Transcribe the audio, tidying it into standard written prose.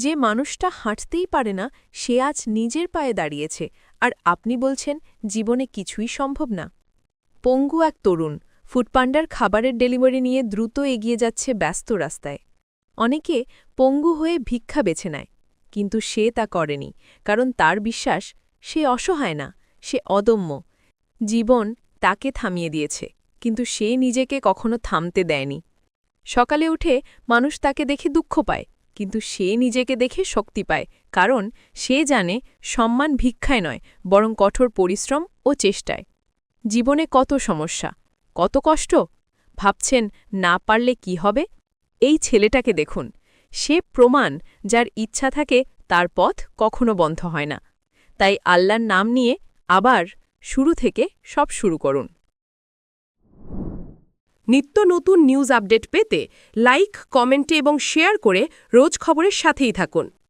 যে মানুষটা হাঁটতেই পারে না সে আজ নিজের পায়ে দাঁড়িয়েছে আর আপনি বলছেন জীবনে কিছুই সম্ভব না। পঙ্গু এক তরুণ ফুডপান্ডার খাবারের ডেলিভারি নিয়ে দ্রুত এগিয়ে যাচ্ছে ব্যস্ত রাস্তায়। অনেকে পঙ্গু হয়ে ভিক্ষা বেছে নেয়, কিন্তু সে তা করেনি, কারণ তার বিশ্বাস সে অসহায় না, সে অদম্য। জীবন তাকে থামিয়ে দিয়েছে, কিন্তু সে নিজেকে কখনো থামতে দেয়নি। সকালে উঠে মানুষ তাকে দেখে দুঃখ পায়, কিন্তু সে নিজেকে দেখে শক্তি পায়, কারণ সে জানে সম্মান ভিক্ষায় নয়, বরং কঠোর পরিশ্রম ও চেষ্টায়। জীবনে কত সমস্যা, কত কষ্ট, ভাবছেন না পারলে কি হবে? এই ছেলেটাকে দেখুন, সে প্রমাণ যার ইচ্ছা থাকে তার পথ কখনো বন্ধ হয় না। তাই আল্লাহর নাম নিয়ে আবার শুরু থেকে সব শুরু করুন। নিত্য নতুন নিউজ আপডেট পেতে লাইক, কমেন্টে এবং শেয়ার করে রোজ খবরের সাথেই থাকুন।